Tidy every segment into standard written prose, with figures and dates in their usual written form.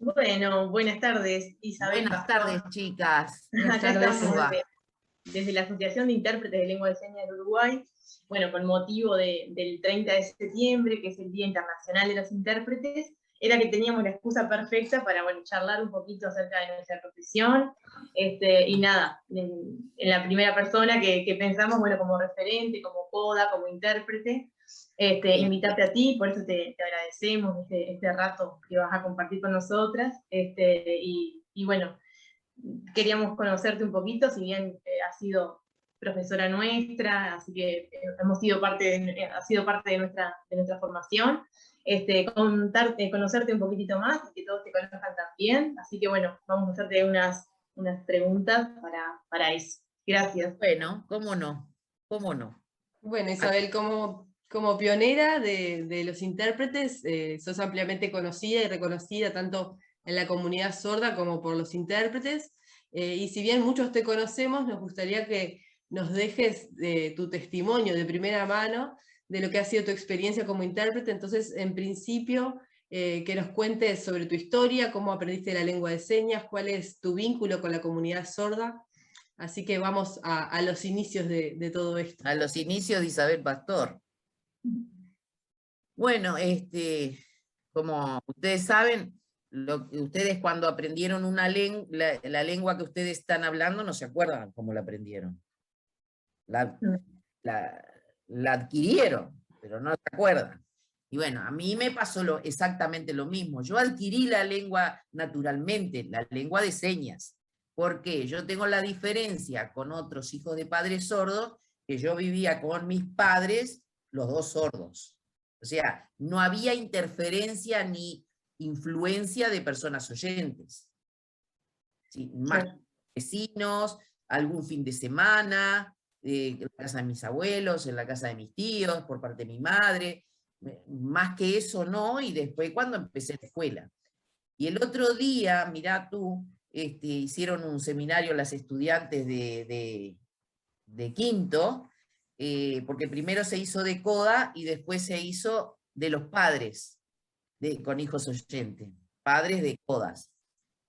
Bueno, buenas tardes, Isabel Buenas tardes, Pastor. chicas. Buenas Acá tardes. ¿Cómo estamos va? desde la Asociación de Intérpretes de Lengua de Señas del Uruguay, bueno, con motivo del 30 de septiembre, que es el Día Internacional de los Intérpretes, era que teníamos la excusa perfecta para, bueno, charlar un poquito acerca de nuestra profesión, y nada, en la primera persona que pensamos, bueno, como referente, como coda, como intérprete, Sí. invitarte a ti, por eso te agradecemos este rato que vas a compartir con nosotras, y bueno, queríamos conocerte un poquito, si bien has sido profesora nuestra, así que hemos sido has sido parte de nuestra formación. Conocerte un poquitito más y que todos te conozcan también. Así que bueno, vamos a hacerte unas preguntas para eso. Gracias. Bueno, ¿cómo no? ¿Cómo no? Bueno, Isabel, como pionera de los intérpretes, sos ampliamente conocida y reconocida tanto en la comunidad sorda como por los intérpretes. Y si bien muchos te conocemos, nos gustaría que nos dejes tu testimonio de primera mano de lo que ha sido tu experiencia como intérprete. Entonces, en principio, que nos cuentes sobre tu historia, cómo aprendiste la lengua de señas, cuál es tu vínculo con la comunidad sorda. Así que vamos a los inicios de todo esto. A los inicios de Isabel Pastor. Bueno, como ustedes saben, ustedes cuando aprendieron la lengua que ustedes están hablando, no se acuerdan cómo la aprendieron. La, la, la adquirieron, pero no se acuerdan. Y bueno, a mí me pasó exactamente lo mismo. Yo adquirí la lengua naturalmente, la lengua de señas. Porque yo tengo la diferencia con otros hijos de padres sordos, que yo vivía con mis padres, los dos sordos. O sea, no había interferencia ni influencia de personas oyentes. ¿Sí? Más vecinos, algún fin de semana, en la casa de mis abuelos, en la casa de mis tíos, por parte de mi madre, más que eso no, y después cuando empecé la escuela. Y el otro día, mirá tú, hicieron un seminario las estudiantes de quinto, porque primero se hizo de coda y después se hizo de los padres con hijos oyentes, padres de codas,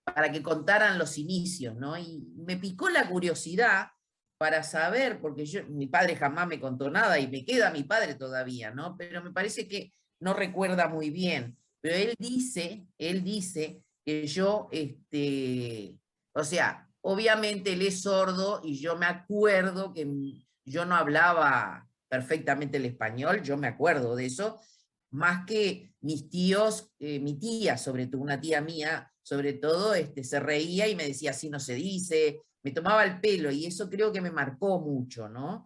para que contaran los inicios, ¿no? Y me picó la curiosidad para saber, porque mi padre jamás me contó nada y me queda mi padre todavía, ¿no? Pero me parece que no recuerda muy bien. Pero él dice que yo, o sea, obviamente él es sordo y yo me acuerdo que yo no hablaba perfectamente el español, yo me acuerdo de eso, más que mis tíos, mi tía, sobre todo, una tía mía, sobre todo, se reía y me decía, así no se dice, me tomaba el pelo, y eso creo que me marcó mucho, ¿no?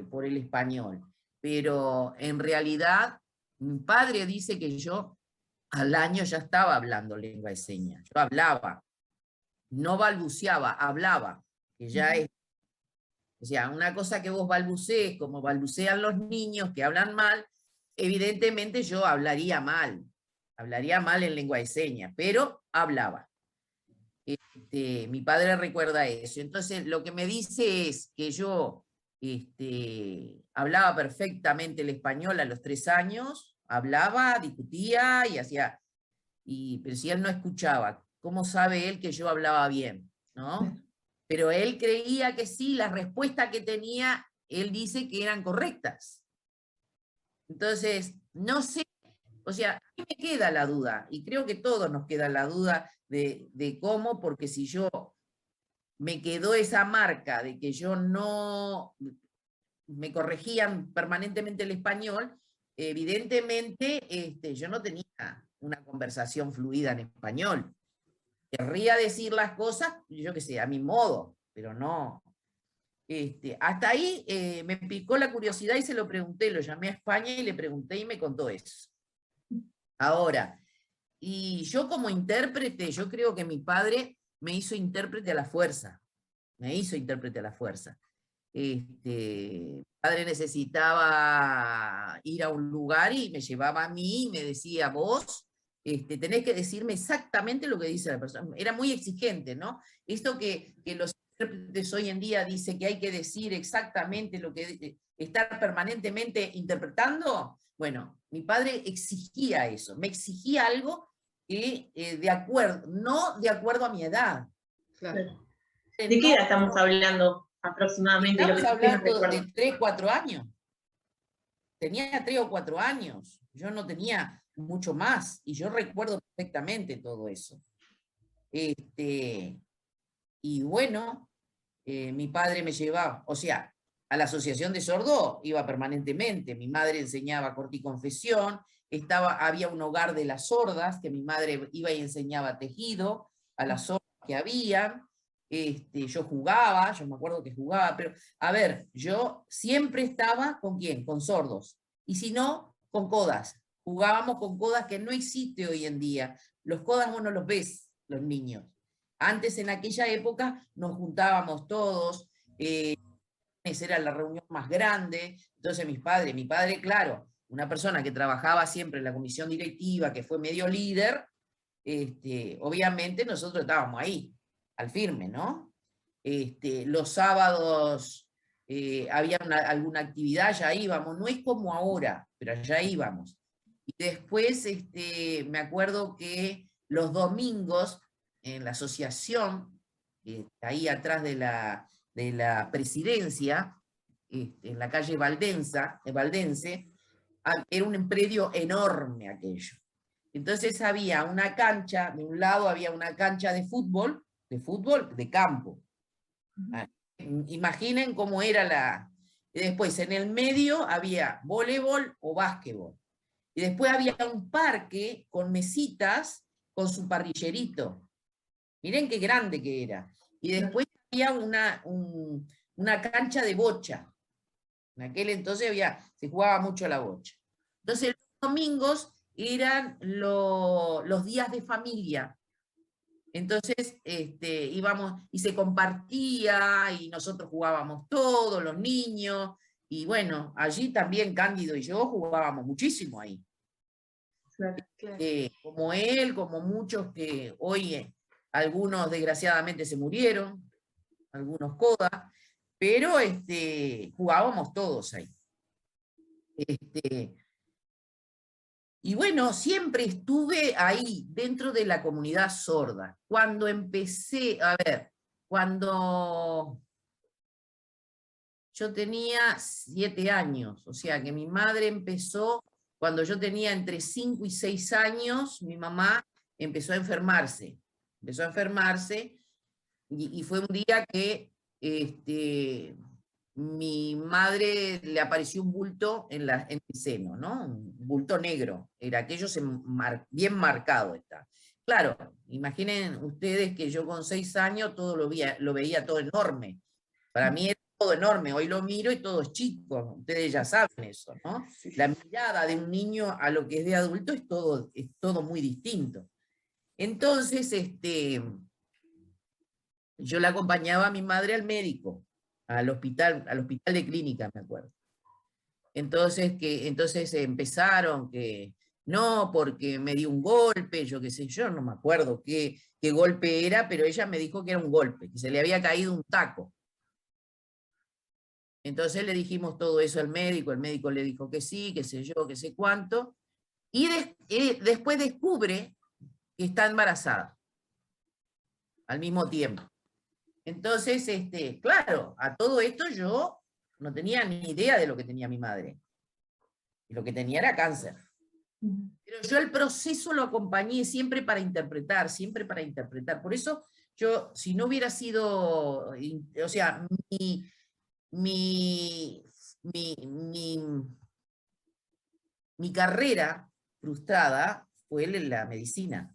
Por el español. Pero en realidad, mi padre dice que yo al año ya estaba hablando lengua de señas. Yo hablaba, no balbuceaba, hablaba, que ya es, o sea, una cosa que vos balbucees, como balbucean los niños que hablan mal, evidentemente yo hablaría mal en lengua de señas, pero hablaba. Mi padre recuerda eso. Entonces, lo que me dice es que yo hablaba perfectamente el español a los 3 años, hablaba, discutía y hacía, pero si él no escuchaba, ¿cómo sabe él que yo hablaba bien? ¿No? Pero él creía que sí, las respuestas que tenía, él dice que eran correctas. Entonces, no sé, o sea, a mí me queda la duda, y creo que todos nos queda la duda de cómo, porque si yo me quedó esa marca de que yo no me corregían permanentemente el español, evidentemente yo no tenía una conversación fluida en español. Querría decir las cosas, yo qué sé, a mi modo, pero no. Hasta ahí me picó la curiosidad y se lo pregunté, lo llamé a España y le pregunté y me contó eso. Ahora, y yo como intérprete, yo creo que mi padre me hizo intérprete a la fuerza, me hizo intérprete a la fuerza. Mi padre necesitaba ir a un lugar y me llevaba a mí y me decía, vos tenés que decirme exactamente lo que dice la persona. Era muy exigente, ¿no? Esto que los intérpretes hoy en día dicen que hay que decir exactamente lo que, estar permanentemente interpretando. Bueno, mi padre exigía eso, me exigía algo y de acuerdo, no de acuerdo a mi edad. Claro. ¿De qué edad estamos hablando aproximadamente? Estamos Lo que usted nos hablando recuerda. de 3, 4 años. Tenía 3 o 4 años. Yo no tenía mucho más. Y yo recuerdo perfectamente todo eso. Y bueno, mi padre me llevaba, o sea, a la asociación de sordos iba permanentemente. Mi madre enseñaba corte y confesión. Había un hogar de las sordas, que mi madre iba y enseñaba tejido a las sordas que había. Yo jugaba, yo me acuerdo que jugaba, pero a ver, yo siempre estaba ¿con quién? Con sordos. Y si no, con codas. Jugábamos con codas que no existe hoy en día. Los codas vos no los ves, los niños. Antes, en aquella época, nos juntábamos todos, era la reunión más grande. Entonces mi padre, claro, una persona que trabajaba siempre en la comisión directiva, que fue medio líder, obviamente nosotros estábamos ahí, al firme, ¿no? Los sábados había alguna actividad, ya íbamos, no es como ahora, pero ya íbamos. Y después me acuerdo que los domingos en la asociación, ahí atrás de la presidencia, en la calle Valdense, era un predio enorme aquello. Entonces había una cancha, de un lado había una cancha de fútbol de campo. Imaginen cómo era y después en el medio había voleibol o básquetbol. Y después había un parque con mesitas con su parrillerito. Miren qué grande que era. Y después había una cancha de bocha. En aquel entonces se jugaba mucho a la bocha. Entonces los domingos eran los días de familia. Entonces íbamos y se compartía y nosotros jugábamos todos, los niños. Y bueno, allí también Cándido y yo jugábamos muchísimo ahí. Claro. Como él, como muchos que hoy, algunos desgraciadamente se murieron, algunos codas, pero jugábamos todos ahí. Y bueno, siempre estuve ahí, dentro de la comunidad sorda. Cuando empecé, cuando yo tenía 7 años, o sea que mi madre empezó, cuando yo tenía entre 5 y 6 años, mi mamá empezó a enfermarse. Y fue un día que mi madre le apareció un bulto en el seno, ¿no? Un bulto negro, era aquello bien marcado está. Claro, imaginen ustedes que yo con 6 años todo lo veía todo enorme. Para mí era todo enorme, hoy lo miro y todo es chico, ustedes ya saben eso, ¿no? La mirada de un niño a lo que es de adulto es todo muy distinto. Entonces, yo la acompañaba a mi madre al médico, al hospital de clínica, me acuerdo. Entonces empezaron que, no, porque me dio un golpe, yo qué sé, yo no me acuerdo qué golpe era, pero ella me dijo que era un golpe, que se le había caído un taco. Entonces le dijimos todo eso al médico, el médico le dijo que sí, qué sé yo, qué sé cuánto, y después descubre que está embarazada, al mismo tiempo. Entonces, claro, a todo esto yo no tenía ni idea de lo que tenía mi madre. Y lo que tenía era cáncer. Pero yo el proceso lo acompañé siempre para interpretar, siempre para interpretar. Por eso yo, si no hubiera sido, o sea, mi carrera frustrada fue la medicina.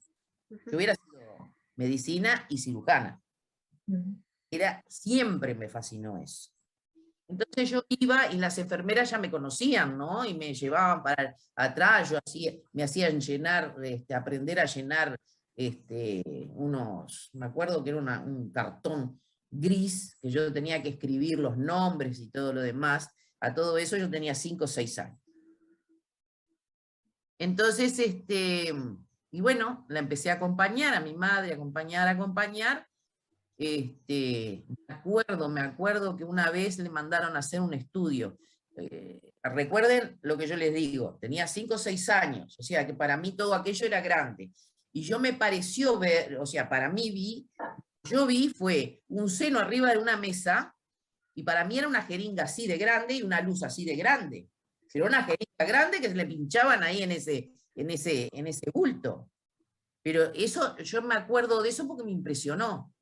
Yo hubiera sido medicina y cirujana. Siempre me fascinó eso. Entonces yo iba y las enfermeras ya me conocían, ¿no? Y me llevaban para atrás, me hacían llenar, aprender a llenar me acuerdo que era un cartón gris, que yo tenía que escribir los nombres y todo lo demás. A todo eso yo tenía 5 o 6 años. Entonces, y bueno, la empecé a acompañar, a mi madre, acompañar. Me acuerdo que una vez le mandaron a hacer un estudio. Recuerden lo que yo les digo, tenía 5 o 6 años, o sea que para mí todo aquello era grande. y yo me pareció ver, o sea, para mí yo vi fue un seno arriba de una mesa, y para mí era una jeringa así de grande y una luz así de grande. Pero una jeringa grande que se le pinchaban ahí en ese bulto. Pero eso, yo me acuerdo de eso porque me impresionó.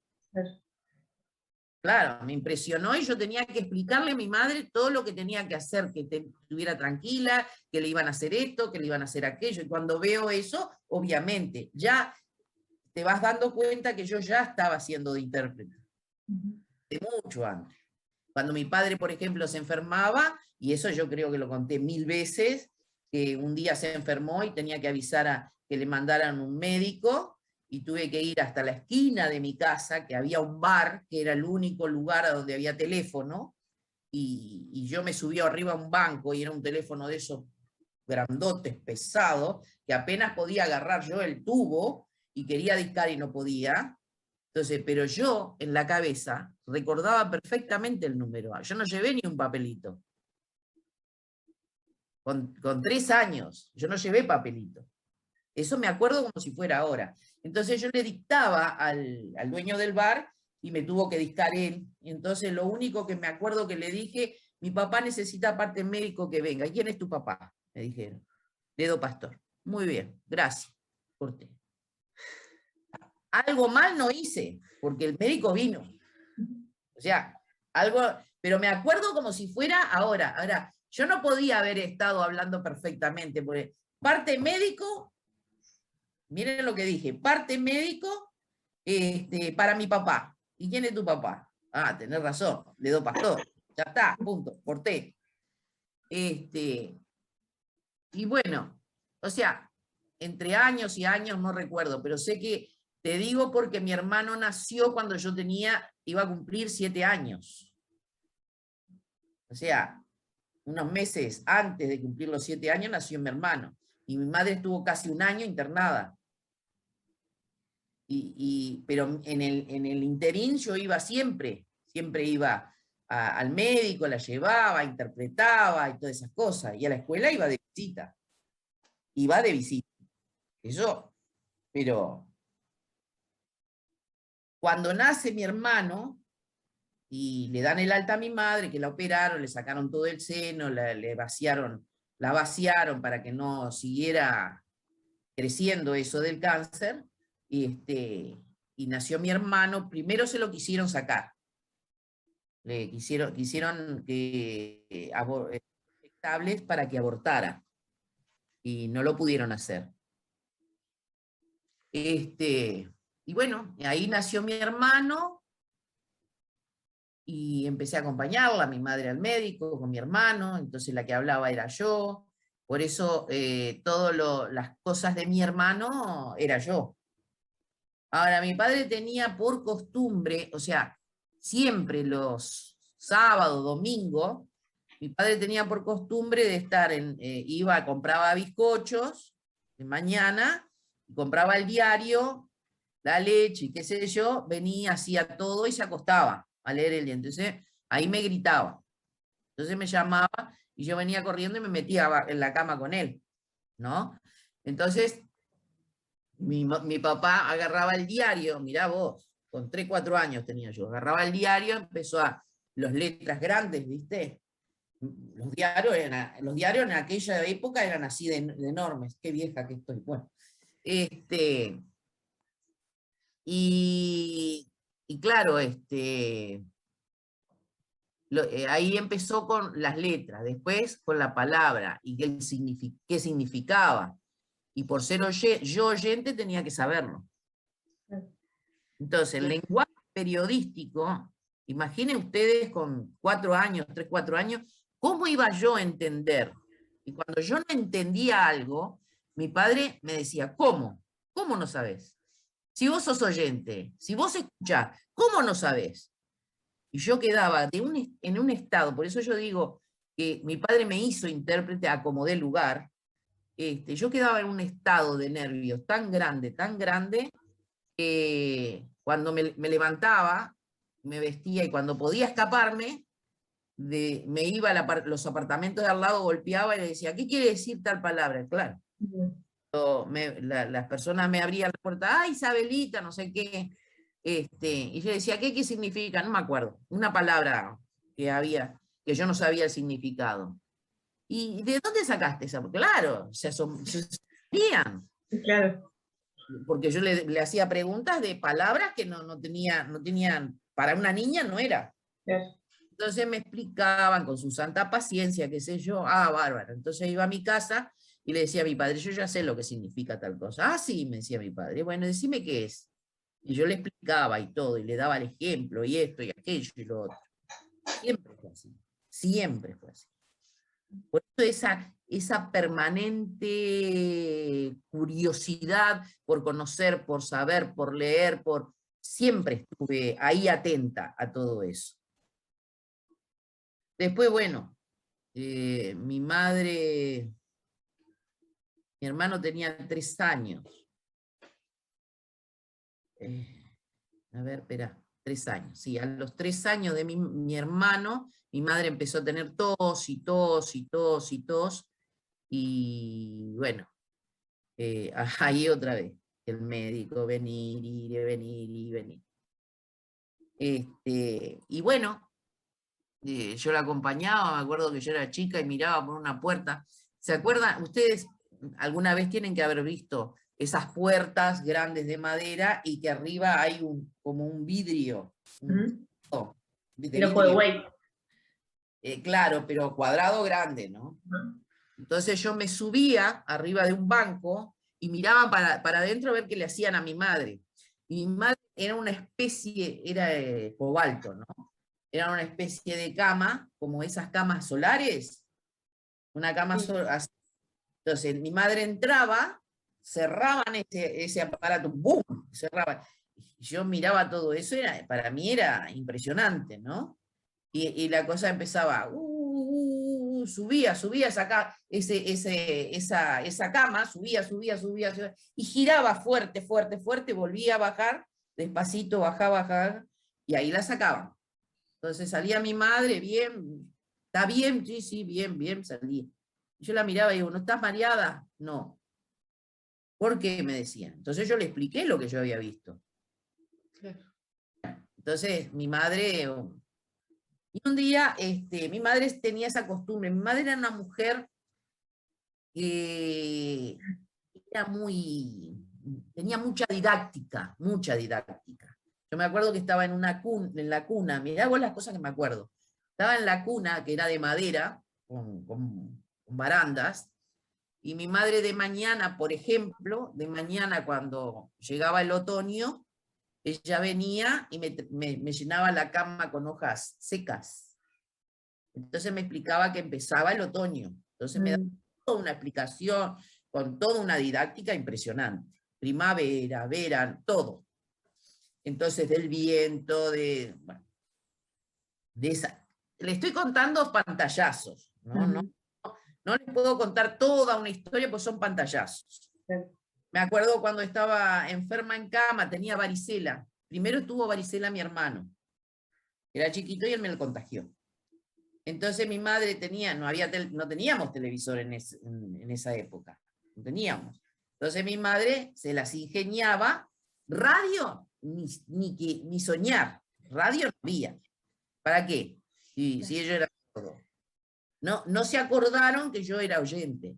Claro, me impresionó y yo tenía que explicarle a mi madre todo lo que tenía que hacer, que estuviera tranquila, que le iban a hacer esto, que le iban a hacer aquello. Y cuando veo eso, obviamente, ya te vas dando cuenta que yo ya estaba haciendo de intérprete. De mucho antes. Cuando mi padre, por ejemplo, se enfermaba, y eso yo creo que lo conté 1000 veces, que un día se enfermó y tenía que avisar a que le mandaran un médico, y tuve que ir hasta la esquina de mi casa, que había un bar, que era el único lugar donde había teléfono, y yo me subí arriba a un banco, y era un teléfono de esos grandotes, pesados, que apenas podía agarrar yo el tubo, y quería discar y no podía. Entonces, pero yo en la cabeza recordaba perfectamente el número. Yo no llevé ni un papelito. Con 3 años, yo no llevé papelito. Eso me acuerdo como si fuera ahora. Entonces yo le dictaba al dueño del bar y me tuvo que dictar él. Entonces lo único que me acuerdo que le dije, mi papá necesita parte médico que venga. ¿Quién es tu papá? Me dijeron. Ledo Pastor. Muy bien, gracias. Corté. Algo mal no hice, porque el médico vino. O sea, algo, pero me acuerdo como si fuera ahora. Ahora, yo no podía haber estado hablando perfectamente, porque parte médico, miren lo que dije, parte médico para mi papá. ¿Y quién es tu papá? Ah, tenés razón, Ledo Pastor. Ya está, punto, corté. Y bueno, o sea, entre años y años no recuerdo, pero sé que te digo porque mi hermano nació cuando yo iba a cumplir 7 años. O sea, unos meses antes de cumplir los 7 años nació mi hermano. Y mi madre estuvo casi un año internada. Pero en el interín yo iba siempre iba al médico, la llevaba, interpretaba y todas esas cosas. Y a la escuela iba de visita. Iba de visita. Eso, pero cuando nace mi hermano y le dan el alta a mi madre, que la operaron, le sacaron todo el seno, la vaciaron para que no siguiera creciendo eso del cáncer, y nació mi hermano, primero se lo quisieron sacar. Le quisieron que estables para que abortara, y no lo pudieron hacer. Y bueno, ahí nació mi hermano, y empecé a acompañarla, a mi madre al médico, con mi hermano, entonces la que hablaba era yo, por eso todas las cosas de mi hermano era yo. Ahora, mi padre tenía por costumbre, o sea, siempre los sábados, domingos, mi padre tenía por costumbre de estar compraba bizcochos de mañana, compraba el diario, la leche y qué sé yo, venía, hacía todo y se acostaba a leer el día. Entonces, ahí me gritaba. Entonces me llamaba y yo venía corriendo y me metía en la cama con él, ¿no? Entonces, mi papá agarraba el diario, mirá vos, con 3, 4 años tenía yo, agarraba el diario, empezó las letras grandes, ¿viste? Los diarios en aquella época eran así de enormes, qué vieja que estoy. Bueno, y claro, ahí empezó con las letras, después con la palabra, y qué significaba. Y por ser yo oyente tenía que saberlo. Entonces, el lenguaje periodístico, imaginen ustedes con 4 años, 3, 4 años, ¿cómo iba yo a entender? Y cuando yo no entendía algo, mi padre me decía, ¿cómo? ¿Cómo no sabes? Si vos sos oyente, si vos escuchás, ¿cómo no sabés? Y yo quedaba en un estado, por eso yo digo que mi padre me hizo intérprete a como dé lugar, yo quedaba en un estado de nervios tan grande, que cuando me levantaba, me vestía y cuando podía escaparme, me iba a los apartamentos de al lado, golpeaba y le decía, ¿qué quiere decir tal palabra? Claro. las personas me abrían la puerta, ¡ay, Isabelita! No sé qué. Y yo decía, ¿qué significa? No me acuerdo. Una palabra que había, que yo no sabía el significado. ¿Y de dónde sacaste esa? Claro, se sorprendían. Claro. Porque yo le hacía preguntas de palabras que no tenían, para una niña no era. Claro. Entonces me explicaban con su santa paciencia, qué sé yo, bárbaro. Entonces iba a mi casa y le decía a mi padre, yo ya sé lo que significa tal cosa. Sí, me decía mi padre, bueno, decime qué es. Y yo le explicaba y todo, y le daba el ejemplo, y esto, y aquello, y lo otro. Siempre fue así, siempre fue así. Por eso esa permanente curiosidad por conocer, por saber, por leer, siempre estuve ahí atenta a todo eso. Después, bueno, mi hermano tenía 3 años. A ver, espera, 3 años. Sí, a los 3 años de mi hermano, mi madre empezó a tener tos y tos y tos y tos. Y bueno, ahí otra vez, el médico, venir, ir, venir y venir. Y bueno, yo la acompañaba, me acuerdo que yo era chica y miraba por una puerta. ¿Se acuerdan? Ustedes alguna vez tienen que haber visto esas puertas grandes de madera y que arriba hay como un vidrio. De El ojo de vidrio. buey. Claro, pero cuadrado grande, ¿no? Entonces yo me subía arriba de un banco y miraba para adentro a ver qué le hacían a mi madre. Y mi madre era una especie, era cobalto, ¿no? Era una especie de cama, como esas camas solares, una cama solar. Entonces mi madre entraba, cerraban ese aparato, ¡boom! Cerraban. Y yo miraba todo eso, para mí era impresionante, ¿no? Y la cosa empezaba, subía esa cama, subía, y giraba fuerte, volvía a bajar, despacito, bajaba, y ahí la sacaban. Entonces salía mi madre, bien, ¿está bien? Sí, bien, salía. Y yo la miraba y digo, ¿no estás mareada? No. ¿Por qué? Me decían. Entonces yo le expliqué lo que yo había visto. Entonces mi madre... Y un día, mi madre tenía esa costumbre. Mi madre era una mujer que tenía mucha didáctica, mucha didáctica. Yo me acuerdo que estaba en la cuna, mirá vos las cosas que me acuerdo. Estaba en la cuna, que era de madera, con barandas, y mi madre de mañana, por ejemplo, de mañana cuando llegaba el otoño, ella venía y me llenaba la cama con hojas secas. Entonces me explicaba que empezaba el otoño. Entonces me daba toda una explicación, con toda una didáctica impresionante. Primavera, verano, todo. Entonces del viento, de esa. Le estoy contando pantallazos, ¿no? No les puedo contar toda una historia, pues son pantallazos. Me acuerdo cuando estaba enferma en cama, tenía varicela. Primero tuvo varicela mi hermano. Era chiquito y él me lo contagió. Entonces mi madre no teníamos televisor en esa época. No teníamos. Entonces mi madre se las ingeniaba. Radio, ni soñar. Radio no había. ¿Para qué? Si ellos eran sordos. No se acordaron que yo era oyente.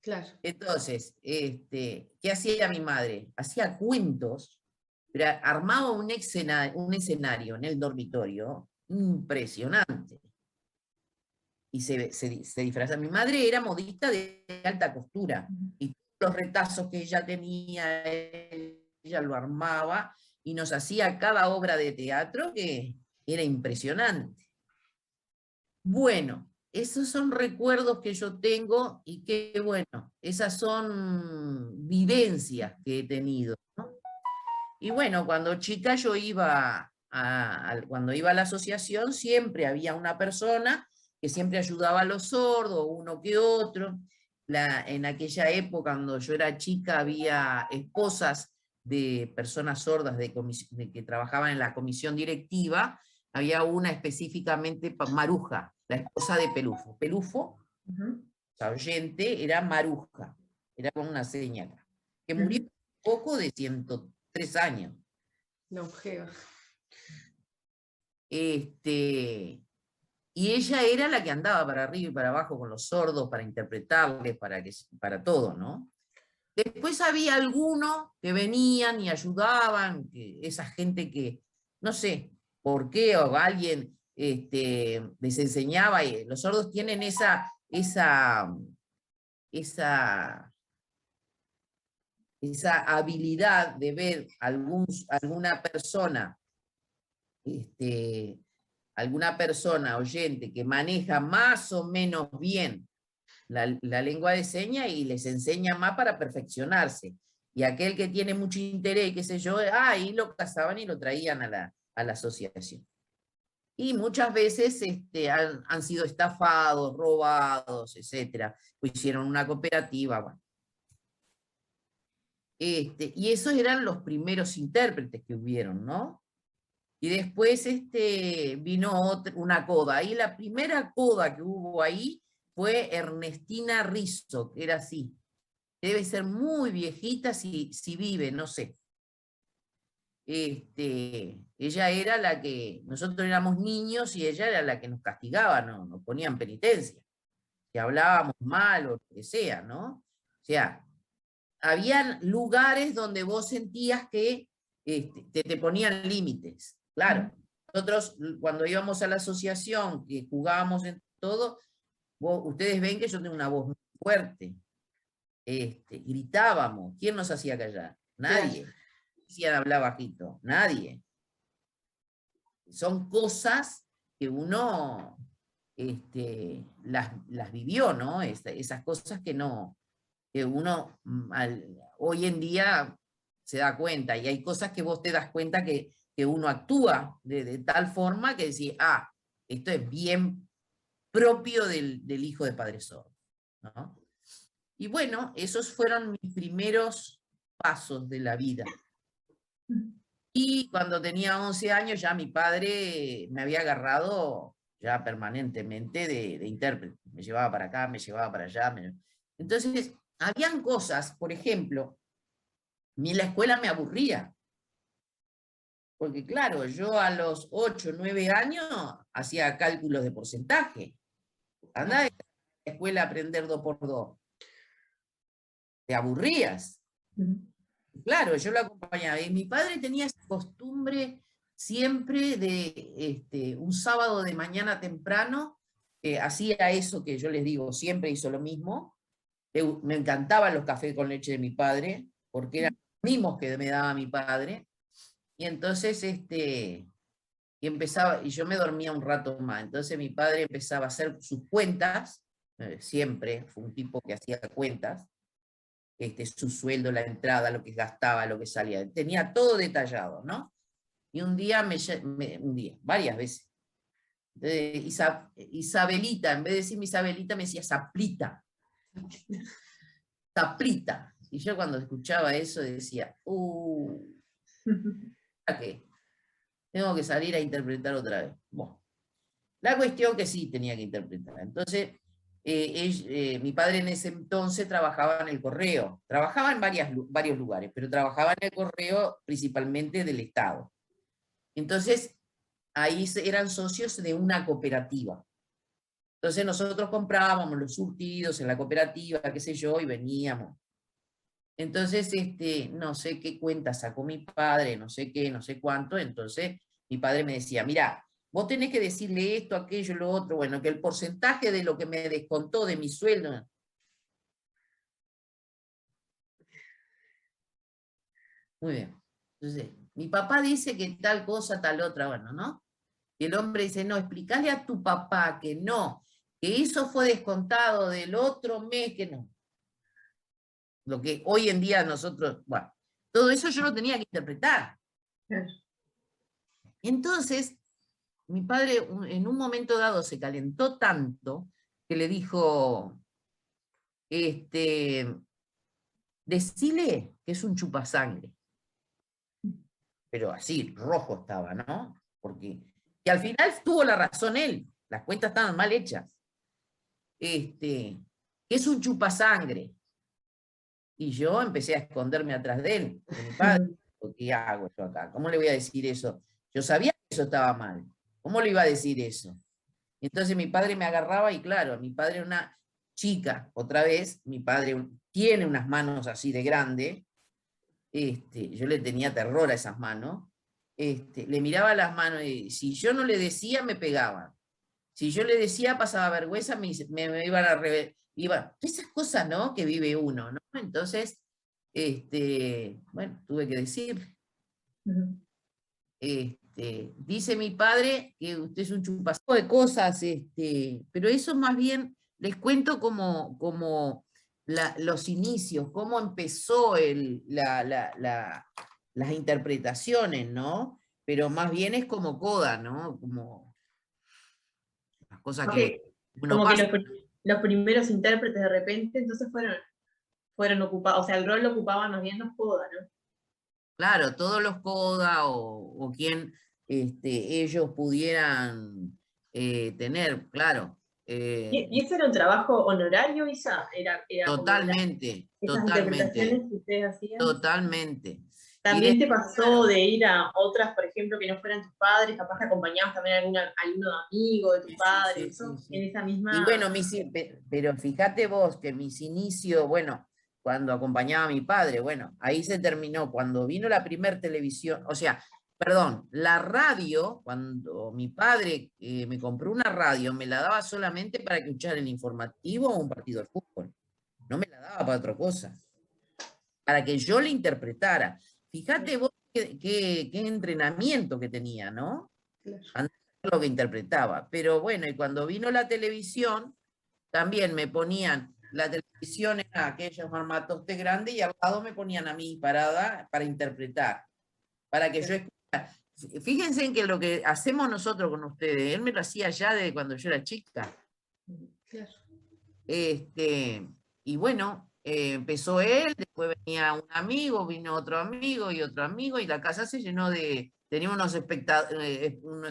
Claro. Entonces, ¿qué hacía mi madre? Hacía cuentos, pero armaba un escenario en el dormitorio impresionante. Y se disfrazaba. Mi madre era modista de alta costura, y los retazos que ella tenía, ella lo armaba, y nos hacía cada obra de teatro que era impresionante. Bueno, esos son recuerdos que yo tengo y que, bueno, esas son vivencias que he tenido, ¿no? Y bueno, cuando chica yo cuando iba a la asociación, siempre había una persona que siempre ayudaba a los sordos, uno que otro. En aquella época, cuando yo era chica, había esposas de personas sordas que trabajaban en la comisión directiva. Había una específicamente, Maruja, la esposa de Pelufo. Pelufo, la oyente, era Maruja. era con una seña acá, que murió poco de 103 años. Longeva. Y ella era la que andaba para arriba y para abajo con los sordos, para interpretarles, para todo, ¿no? Después había algunos que venían y ayudaban, esa gente que, no sé por qué, o alguien les enseñaba, y los sordos tienen esa habilidad de ver alguna persona oyente que maneja más o menos bien la lengua de señas y les enseña más para perfeccionarse. Y aquel que tiene mucho interés, qué sé yo, ahí lo cazaban y lo traían a la asociación. Y muchas veces han sido estafados, robados, etcétera. O hicieron una cooperativa, bueno. Y esos eran los primeros intérpretes que hubieron, ¿no? Y después vino una coda. Y la primera coda que hubo ahí fue Ernestina Rizzo, que era así. Debe ser muy viejita si vive, no sé. Ella era la que, nosotros éramos niños y ella era la que nos castigaba, ¿no? Nos ponían penitencia. Que hablábamos mal o lo que sea, ¿no? O sea, habían lugares donde vos sentías que te ponían límites. Claro, nosotros cuando íbamos a la asociación, que jugábamos en todo, ustedes ven que yo tengo una voz muy fuerte. Gritábamos. ¿Quién nos hacía callar? Nadie. ¿Quién hablaba bajito? Nadie. Son cosas que uno las vivió, ¿no? Esas cosas que uno hoy en día se da cuenta, y hay cosas que vos te das cuenta que uno actúa de tal forma que decís, esto es bien propio del hijo de padre sordo, ¿no? Y bueno, esos fueron mis primeros pasos de la vida. Y cuando tenía 11 años ya mi padre me había agarrado ya permanentemente de intérprete. Me llevaba para acá, me llevaba para allá. Entonces, habían cosas, por ejemplo, en la escuela me aburría. Porque claro, yo a los 8, 9 años hacía cálculos de porcentaje. Andá a la escuela a aprender 2 por 2. Te aburrías. Claro, yo lo acompañaba. Y mi padre tenía esa costumbre siempre de un sábado de mañana temprano, hacía eso que yo les digo, siempre hizo lo mismo. Me encantaban los cafés con leche de mi padre, porque eran los mismos que me daba mi padre. Y entonces, y empezaba, y yo me dormía un rato más. Entonces mi padre empezaba a hacer sus cuentas, siempre fue un tipo que hacía cuentas, su sueldo, la entrada, lo que gastaba, lo que salía. Tenía todo detallado, ¿no? Y un día, varias veces, Isabelita, en vez de decirme Isabelita, me decía Saplita. Saplita. Y yo cuando escuchaba eso decía, ¿a qué? Tengo que salir a interpretar otra vez. Bueno, la cuestión que sí tenía que interpretar. Entonces, mi padre en ese entonces trabajaba en el correo. Trabajaba en varios lugares, pero trabajaba en el correo principalmente del Estado. Entonces, ahí eran socios de una cooperativa. Entonces nosotros comprábamos los surtidos en la cooperativa, qué sé yo, y veníamos. Entonces, no sé qué cuenta sacó mi padre, no sé qué, no sé cuánto. Entonces, mi padre me decía, mira, vos tenés que decirle esto, aquello, lo otro, bueno, que el porcentaje de lo que me descontó de mi sueldo. Muy bien. Entonces, mi papá dice que tal cosa, tal otra, bueno, ¿no? Y el hombre dice, no, explícale a tu papá que no, que eso fue descontado del otro mes, que no. Lo que hoy en día nosotros, bueno, todo eso yo lo tenía que interpretar. Entonces, mi padre en un momento dado se calentó tanto que le dijo, decile que es un chupasangre. Pero así, rojo estaba, ¿no? Y al final tuvo la razón él, las cuentas estaban mal hechas. Que es un chupasangre. Y yo empecé a esconderme atrás de él, de mi padre. ¿Qué hago yo acá? ¿Cómo le voy a decir eso? Yo sabía que eso estaba mal. ¿Cómo le iba a decir eso? Y entonces mi padre me agarraba y claro, mi padre era una chica, otra vez, mi padre tiene unas manos así de grande, yo le tenía terror a esas manos, le miraba las manos y si yo no le decía, me pegaban. Si yo le decía, pasaba vergüenza, me iban a esas cosas, ¿no? Que vive uno, ¿no? Entonces, bueno, tuve que decir. Dice mi padre que usted es un chupasaco de cosas, pero eso más bien les cuento como los inicios, cómo empezó las interpretaciones, ¿no? Pero más bien es como coda, ¿no? Como las cosas que uno Como que pasa. los primeros intérpretes de repente entonces fueron ocupados, o sea, el rol lo ocupaban más bien los codas, ¿no? Claro, todos los coda o quien ellos pudieran tener, claro. ¿Y ese era un trabajo honorario, Isa? Era como Totalmente, esas totalmente, interpretaciones que ustedes hacían. totalmente. Y ¿También te después, pasó de ir a otras, por ejemplo, que no fueran tus padres, capaz que acompañabas también a alumno amigo de tu padre, sí, sí, eso? En sí. esa Y misma... bueno, pero fíjate vos que mis inicios, bueno, cuando acompañaba a mi padre, bueno, ahí se terminó, cuando vino la primer televisión, o sea, perdón, la radio, cuando mi padre me compró una radio, me la daba solamente para que escuchara el informativo o un partido de fútbol, no me la daba para otra cosa, para que yo le interpretara. Fíjate vos qué entrenamiento que tenía, ¿no? Antes de lo que interpretaba. Pero bueno, y cuando vino la televisión, también me ponían, la televisión era aquellos armatoste grandes y al lado me ponían a mí parada para interpretar, para que yo escuchara. Fíjense en que lo que hacemos nosotros con ustedes, él me lo hacía ya de cuando yo era chica. Claro. Y bueno, empezó él, después venía un amigo, vino otro amigo, y la casa se llenó tenía unos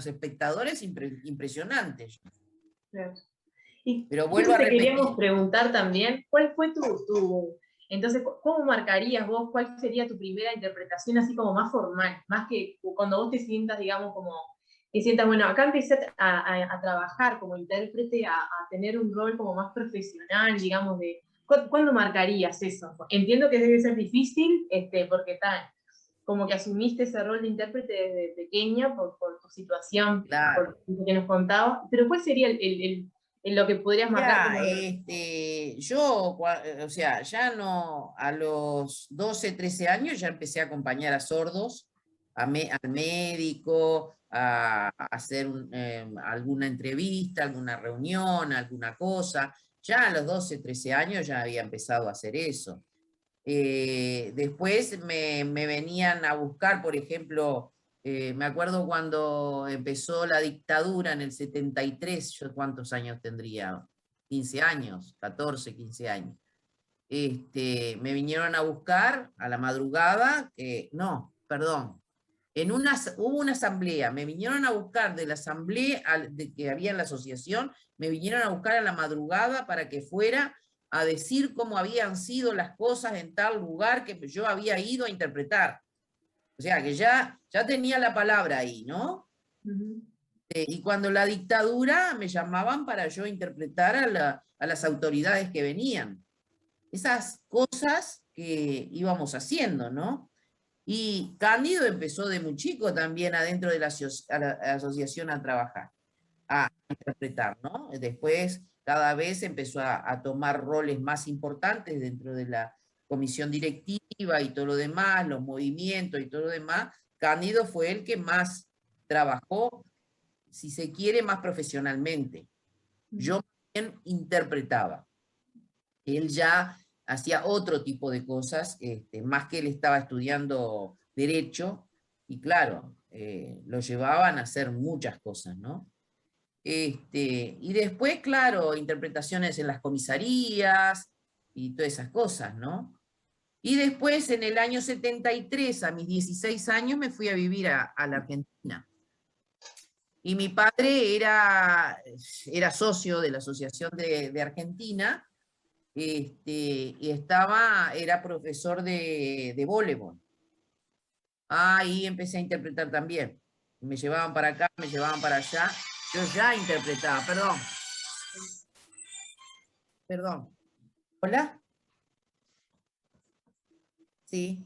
espectadores impresionantes. Claro. Y Pero vuelvo justo a te repetir, queríamos preguntar también, ¿cuál fue entonces, cómo marcarías vos, cuál sería tu primera interpretación así como más formal? Más que cuando vos te sientas, digamos, como, que sientas, bueno, acá empecé a trabajar como intérprete, a tener un rol como más profesional, digamos, ¿cuándo marcarías eso? Entiendo que debe ser difícil, porque como que asumiste ese rol de intérprete desde pequeña por tu situación, claro. por lo que nos contabas, pero ¿cuál sería en lo que podrías marcar Ya, como... o sea, ya no, a los 12, 13 años ya empecé a acompañar a sordos, al médico, a hacer alguna entrevista, alguna reunión, alguna cosa. Ya a los 12, 13 años ya había empezado a hacer eso. Después me venían a buscar, por ejemplo, me acuerdo cuando empezó la dictadura en el 73, yo cuántos años tendría, 15 años, 14, 15 años. Me vinieron a buscar a la madrugada, no, perdón, hubo una asamblea, me vinieron a buscar de la asamblea que había en la asociación, me vinieron a buscar a la madrugada para que fuera a decir cómo habían sido las cosas en tal lugar que yo había ido a interpretar. O sea, que ya tenía la palabra ahí, ¿no? Y cuando la dictadura me llamaban para yo interpretar a las autoridades que venían. Esas cosas que íbamos haciendo, ¿no? Y Cándido empezó de muy chico también adentro de la asociación a trabajar, a interpretar, ¿no? Después cada vez empezó a tomar roles más importantes dentro de la comisión directiva y todo lo demás, los movimientos y todo lo demás. Cándido fue el que más trabajó, si se quiere, más profesionalmente. Yo también interpretaba. Él ya hacía otro tipo de cosas, más que él estaba estudiando derecho, y claro, lo llevaban a hacer muchas cosas, ¿no? Y después, claro, interpretaciones en las comisarías y todas esas cosas, ¿no? Y después, en el año 73, a mis 16 años, me fui a vivir a la Argentina. Y mi padre era socio de la Asociación de Argentina, y era profesor de voleibol. Ahí empecé a interpretar también. Me llevaban para acá, me llevaban para allá. Yo ya interpretaba, perdón. Perdón. ¿Hola? Sí.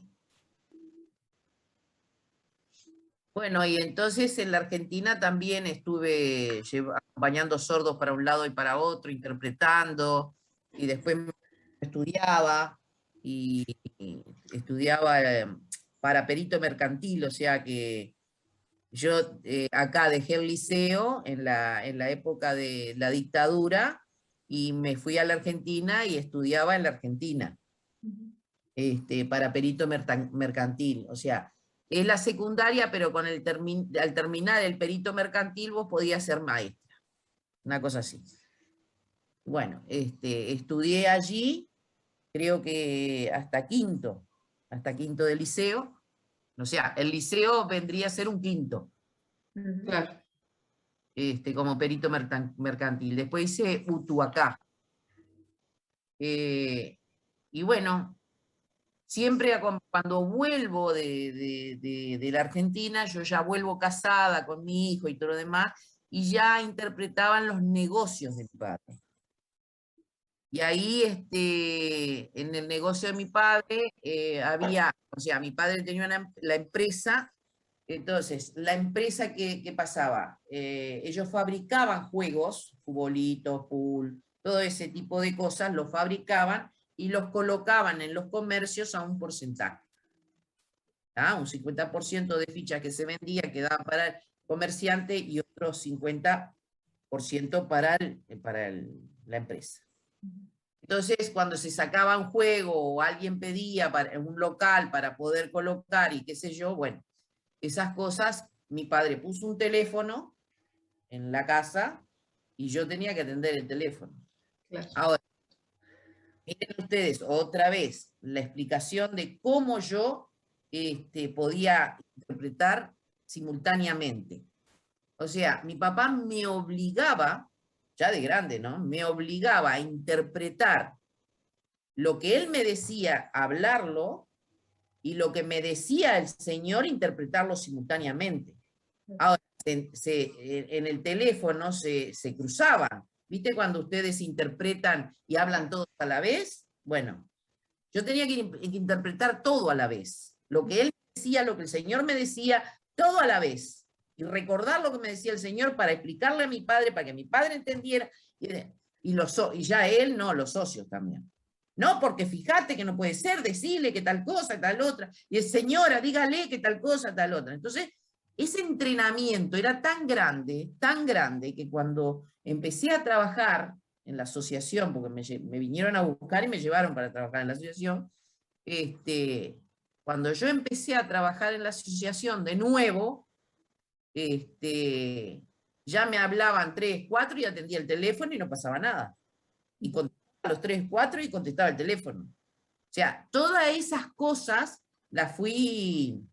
Bueno, y entonces en la Argentina también estuve acompañando sordos para un lado y para otro, interpretando, y después estudiaba, y estudiaba para perito mercantil, o sea que yo acá dejé el liceo en la época de la dictadura y me fui a la Argentina y estudiaba en la Argentina para perito mercantil. O sea, es la secundaria, pero con al terminar el perito mercantil vos podías ser maestra. Una cosa así. Bueno, estudié allí, creo que hasta quinto de liceo. O sea, el liceo vendría a ser un quinto. Claro. Como perito mercantil. Después hice Utuacá. Y bueno, siempre cuando vuelvo de la Argentina, yo ya vuelvo casada con mi hijo y todo lo demás, y ya interpretaban los negocios de mi padre. Y ahí, en el negocio de mi padre, o sea, mi padre tenía la empresa. Entonces, la empresa, ¿qué pasaba? Ellos fabricaban juegos, futbolitos, pool, todo ese tipo de cosas, los fabricaban y los colocaban en los comercios a un porcentaje. Un 50% de fichas que se vendía quedaba para el comerciante y otro 50% para la empresa. Entonces, cuando se sacaba un juego o alguien pedía para un local para poder colocar y qué sé yo, bueno, esas cosas, mi padre puso un teléfono en la casa y yo tenía que atender el teléfono. Claro. Ahora, miren ustedes otra vez la explicación de cómo yo podía interpretar simultáneamente. O sea, mi papá me obligaba, ya de grande, ¿no? Me obligaba a interpretar lo que él me decía, hablarlo, y lo que me decía el señor, interpretarlo simultáneamente. Ahora, en el teléfono se cruzaban. ¿Viste cuando ustedes interpretan y hablan todos a la vez? Bueno, yo tenía que interpretar todo a la vez. Lo que él decía, lo que el señor me decía, todo a la vez. Y recordar lo que me decía el señor para explicarle a mi padre, para que mi padre entendiera. Y ya él, no, los socios también. No, porque fíjate que no puede ser, decirle que tal cosa, tal otra. Y señora, dígale que tal cosa, tal otra. Entonces, ese entrenamiento era tan grande, que cuando empecé a trabajar en la asociación, porque me vinieron a buscar y me llevaron para trabajar en la asociación, cuando yo empecé a trabajar en la asociación de nuevo, ya me hablaban 3, 4 y atendía el teléfono y no pasaba nada. Y contestaba a los 3, 4 y contestaba el teléfono. O sea, todas esas cosas las fui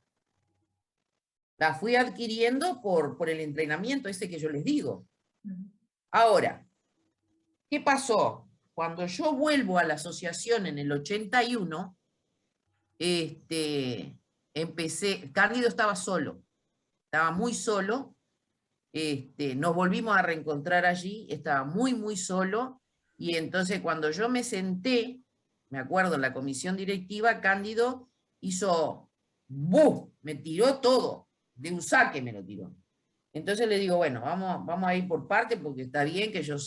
adquiriendo por el entrenamiento ese que yo les digo. Ahora, ¿qué pasó? Cuando yo vuelvo a la asociación en el 81, Cándido estaba solo, estaba muy solo, nos volvimos a reencontrar allí, estaba muy, muy solo, y entonces cuando yo me senté, me acuerdo en la comisión directiva, Cándido hizo ¡buf! Me tiró todo, de un saque me lo tiró. Entonces le digo, bueno, vamos a ir por parte, porque está bien que yo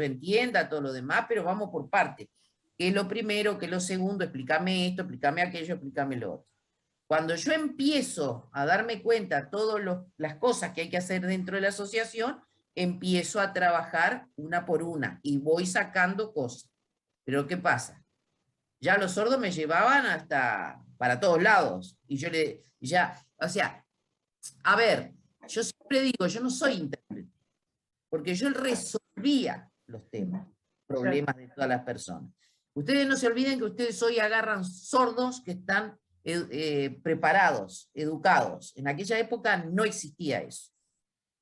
entienda todo lo demás, pero vamos por parte. ¿Qué es lo primero? ¿Qué es lo segundo? Explícame esto, explícame aquello, explícame lo otro. Cuando yo empiezo a darme cuenta de todas las cosas que hay que hacer dentro de la asociación, empiezo a trabajar una por una y voy sacando cosas. Pero ¿qué pasa? Ya los sordos me llevaban hasta para todos lados. Y o sea, a ver, yo siempre digo, yo no soy intérprete, porque yo resolvía los temas, problemas de todas las personas. Ustedes no se olviden que ustedes hoy agarran sordos que están preparados, educados. En aquella época no existía eso.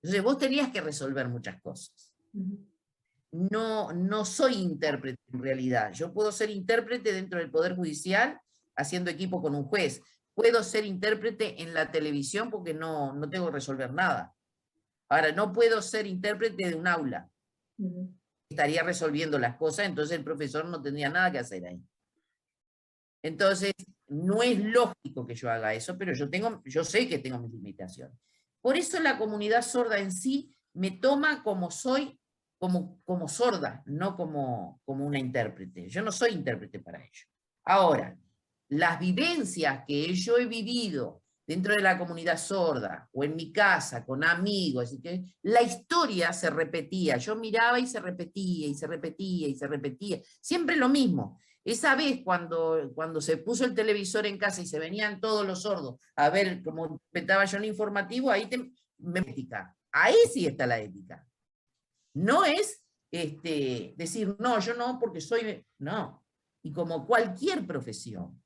Entonces vos tenías que resolver muchas cosas. no soy intérprete en realidad. Yo puedo ser intérprete dentro del Poder Judicial haciendo equipo con un juez. Puedo ser intérprete en la televisión porque no tengo que resolver nada. Ahora, no puedo ser intérprete de un aula. Estaría resolviendo las cosas, entonces el profesor no tendría nada que hacer ahí. Entonces, no es lógico que yo haga eso, pero yo sé que tengo mis limitaciones. Por eso la comunidad sorda en sí me toma como soy, como sorda, no como una intérprete. Yo no soy intérprete para ello. Ahora, las vivencias que yo he vivido dentro de la comunidad sorda, o en mi casa, con amigos, y que la historia se repetía. Yo miraba y se repetía, y se repetía, y se repetía. Siempre lo mismo. Esa vez cuando se puso el televisor en casa y se venían todos los sordos a ver cómo interpretaba yo el informativo, ahí ética. Ahí sí está la ética. No es decir, no, yo no, porque soy... No. Y como cualquier profesión.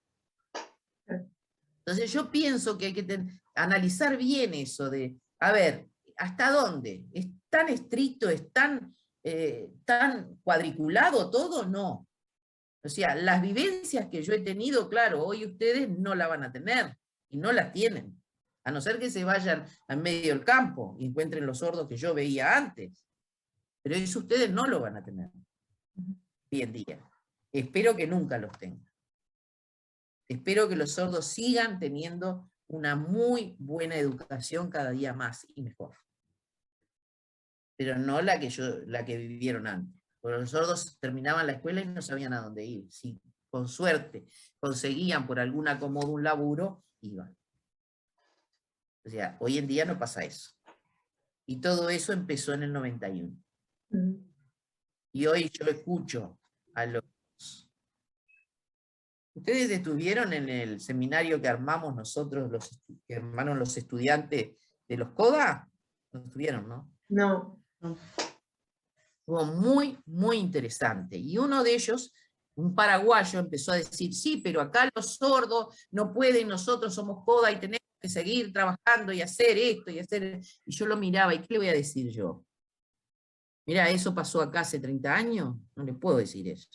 Entonces yo pienso que hay que analizar bien eso de, a ver, ¿hasta dónde? ¿Es tan estricto, es tan cuadriculado todo? No. O sea, las vivencias que yo he tenido, claro, hoy ustedes no la van a tener, y no las tienen, a no ser que se vayan al medio del campo y encuentren los sordos que yo veía antes. Pero eso ustedes no lo van a tener hoy en día. Espero que nunca los tengan. Espero que los sordos sigan teniendo una muy buena educación cada día más y mejor. Pero no la que vivieron antes. Porque los sordos terminaban la escuela y no sabían a dónde ir. Si con suerte conseguían por algún acomodo un laburo, iban. O sea, hoy en día no pasa eso. Y todo eso empezó en el 91. Y hoy yo escucho a los... ¿Ustedes estuvieron en el seminario que armamos nosotros, que armaron los estudiantes de los CODA? ¿No estuvieron, no? No. Fue muy, muy interesante. Y uno de ellos, un paraguayo, empezó a decir, sí, pero acá los sordos no pueden, nosotros somos CODA y tenemos que seguir trabajando y hacer esto y hacer... Y yo lo miraba, ¿y qué le voy a decir yo? Mira, eso pasó acá hace 30 años, no le puedo decir eso.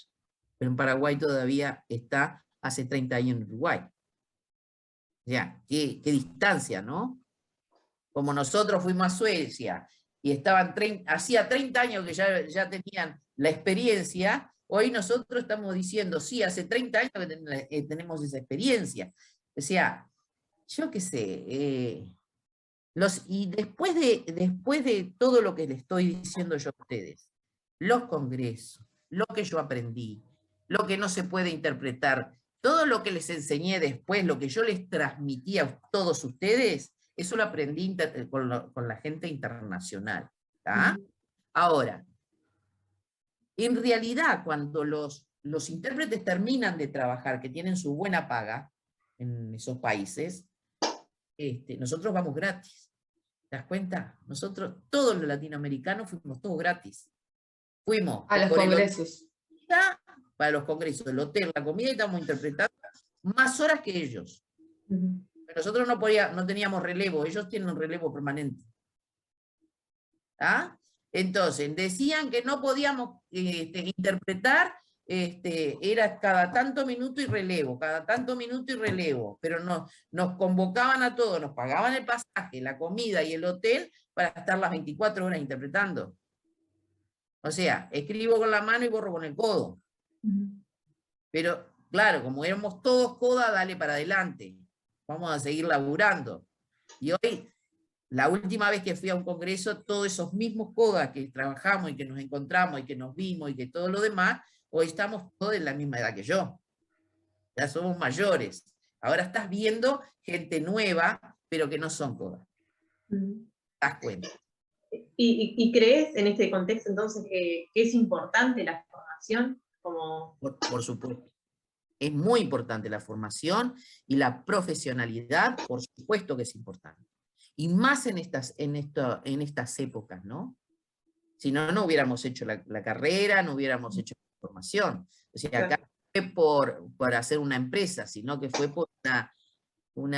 Pero en Paraguay todavía está hace 30 años en Uruguay. O sea, qué distancia, ¿no? Como nosotros fuimos a Suecia y hacía 30 años que ya tenían la experiencia, hoy nosotros estamos diciendo, sí, hace 30 años que tenemos esa experiencia. O sea, yo qué sé, y después de todo lo que le estoy diciendo yo a ustedes, los congresos, lo que yo aprendí, lo que no se puede interpretar, todo lo que les enseñé después, lo que yo les transmití a todos ustedes, eso lo aprendí con la gente internacional. ¿Tá? Ahora, en realidad, cuando los intérpretes terminan de trabajar, que tienen su buena paga en esos países, nosotros vamos gratis. ¿Te das cuenta? Nosotros, todos los latinoamericanos, fuimos todos gratis. Fuimos A los congresos. Para los congresos, el hotel, la comida, y estamos interpretando más horas que ellos. Pero nosotros no teníamos relevo, ellos tienen un relevo permanente. ¿Ah? Entonces, decían que no podíamos interpretar, era cada tanto minuto y relevo, cada tanto minuto y relevo, pero nos convocaban a todos, nos pagaban el pasaje, la comida y el hotel para estar las 24 horas interpretando. O sea, escribo con la mano y borro con el codo. Pero, claro, como éramos todos CODA, dale para adelante. Vamos a seguir laburando. Y hoy, la última vez que fui a un congreso, todos esos mismos CODA que trabajamos y que nos encontramos y que nos vimos y que todo lo demás, hoy estamos todos en la misma edad que yo. Ya somos mayores. Ahora estás viendo gente nueva, pero que no son CODA. ¿Te das cuenta? ¿Y crees en este contexto entonces que es importante la formación? Por supuesto. Es muy importante la formación y la profesionalidad, por supuesto que es importante. Y más en estas épocas, ¿no? Si no, no hubiéramos hecho la carrera, no hubiéramos hecho la formación. O sea, acá fue por hacer una empresa, sino que fue por un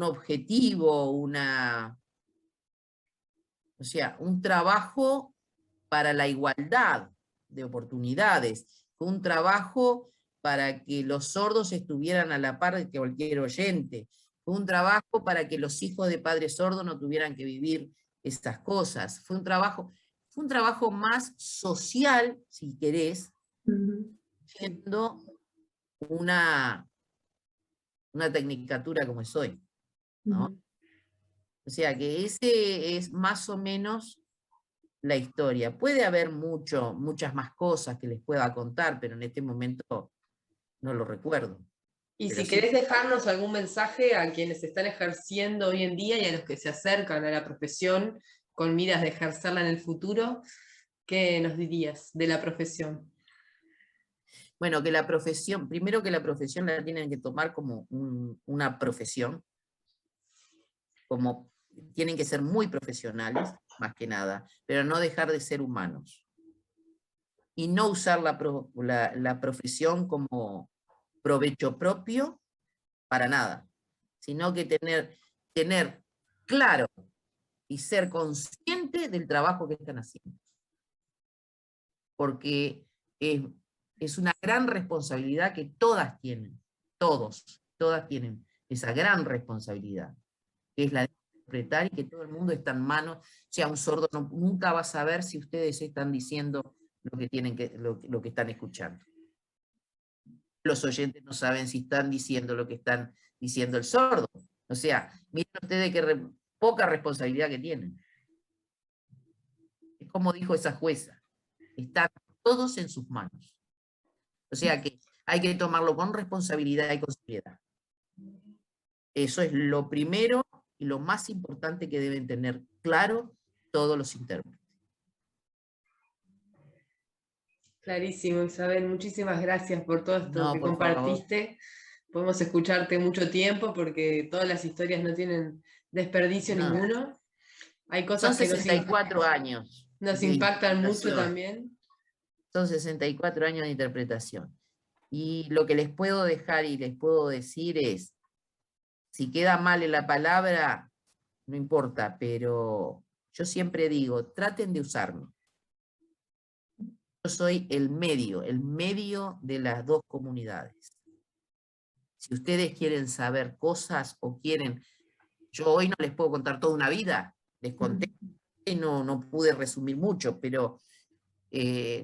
objetivo, O sea, un trabajo para la igualdad de oportunidades, fue un trabajo para que los sordos estuvieran a la par de cualquier oyente, fue un trabajo para que los hijos de padres sordos no tuvieran que vivir estas cosas, fue un trabajo más social, si querés, siendo una tecnicatura como es hoy, ¿no? O sea que ese es más o menos la historia. Puede haber muchas más cosas que les pueda contar, pero en este momento no lo recuerdo. Y Pero si sí, querés dejarnos algún mensaje a quienes están ejerciendo hoy en día y a los que se acercan a la profesión con miras de ejercerla en el futuro, ¿qué nos dirías de la profesión? bueno, que la profesión, primero que la profesión la tienen que tomar como una profesión, como tienen que ser muy profesionales, más que nada, pero no dejar de ser humanos. Y no usar la profesión como provecho propio para nada, sino que tener claro y ser consciente del trabajo que están haciendo. Porque es una gran responsabilidad que todas tienen, todas tienen esa gran responsabilidad, que es la de interpretar y que todo el mundo está en manos. O sea, un sordo nunca va a saber si ustedes están diciendo lo que están escuchando. Los oyentes no saben si están diciendo lo que están diciendo el sordo. O sea, miren ustedes qué poca responsabilidad que tienen. Es como dijo esa jueza, están todos en sus manos. O sea que hay que tomarlo con responsabilidad y con seriedad. Eso es lo primero y lo más importante que deben tener claro todos los intérpretes. Clarísimo, Isabel, muchísimas gracias por todo esto No, que por favor. compartiste. Podemos escucharte mucho tiempo porque todas las historias no tienen desperdicio No. ninguno. Hay Son cosas que 64 años nos de impactan mucho interpretación. también. Son 64 años de interpretación. Y lo que les puedo dejar y les puedo decir es, si queda mal en la palabra, no importa, pero yo siempre digo, traten de usarme. Yo soy el medio de las dos comunidades. Si ustedes quieren saber cosas o quieren, yo hoy no les puedo contar toda una vida, les conté y no pude resumir mucho, pero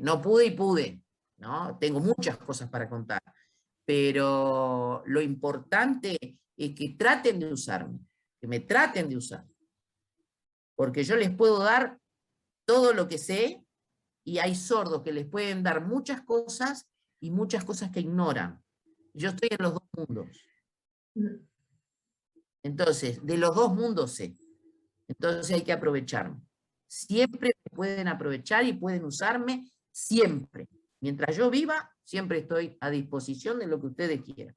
no pude y pude, ¿no? Tengo muchas cosas para contar, pero lo importante es que traten de usarme, que me traten de usar, porque yo les puedo dar todo lo que sé y hay sordos que les pueden dar muchas cosas y muchas cosas que ignoran. Yo estoy en los dos mundos. Entonces, de los dos mundos sé. Entonces hay que aprovecharme. Siempre me pueden aprovechar y pueden usarme siempre. Mientras yo viva, siempre estoy a disposición de lo que ustedes quieran.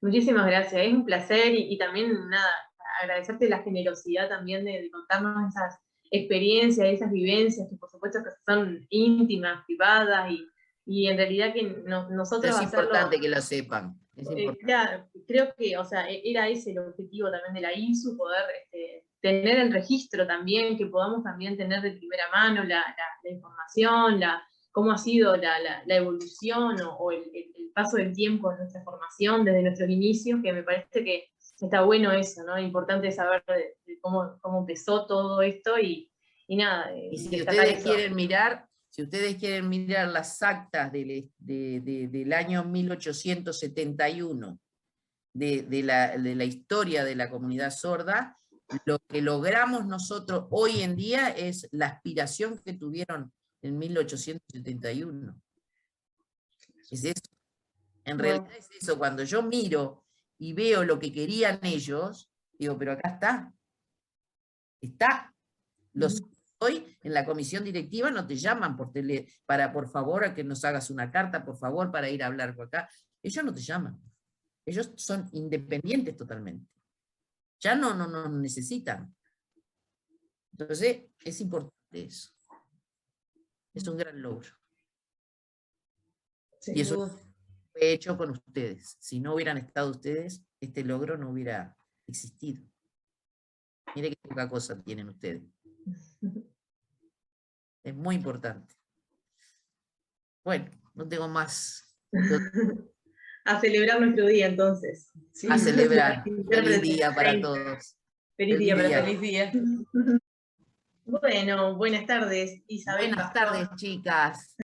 Muchísimas gracias, es un placer y también, nada, agradecerte la generosidad también de contarnos esas experiencias, esas vivencias que por supuesto que son íntimas, privadas y en realidad que nosotros Es hacerlo... importante que lo sepan. Es importante. Claro, creo que, o sea, era ese el objetivo también de la INSU, poder tener el registro también, que podamos también tener de primera mano la información, cómo ha sido la evolución o el paso del tiempo en nuestra formación desde nuestros inicios, que me parece que está bueno eso, ¿no? Importante saber de cómo empezó todo esto y nada, Y si destacar ustedes eso. quieren mirar, las actas del año 1871 de la historia de la comunidad sorda, lo que logramos nosotros hoy en día es la aspiración que tuvieron en 1871. Es eso. En realidad es eso. Cuando yo miro y veo lo que querían ellos, digo, pero acá está. Está. Los hoy en la comisión directiva no te llaman por favor a que nos hagas una carta, por favor, para ir a hablar por acá. Ellos no te llaman. Ellos son independientes totalmente. Ya no necesitan. Entonces, es importante eso. Es un gran logro. Y eso fue hecho con ustedes. Si no hubieran estado ustedes, este logro no hubiera existido. Mire qué poca cosa tienen ustedes. Es muy importante. Bueno, no tengo más. A celebrar nuestro día entonces. Sí. A celebrar. Feliz Intérpretes, día para 30. todos. Feliz día para Feliz día. todos. Bueno, buenas tardes, Isabel Buenas Pastor. tardes, chicas.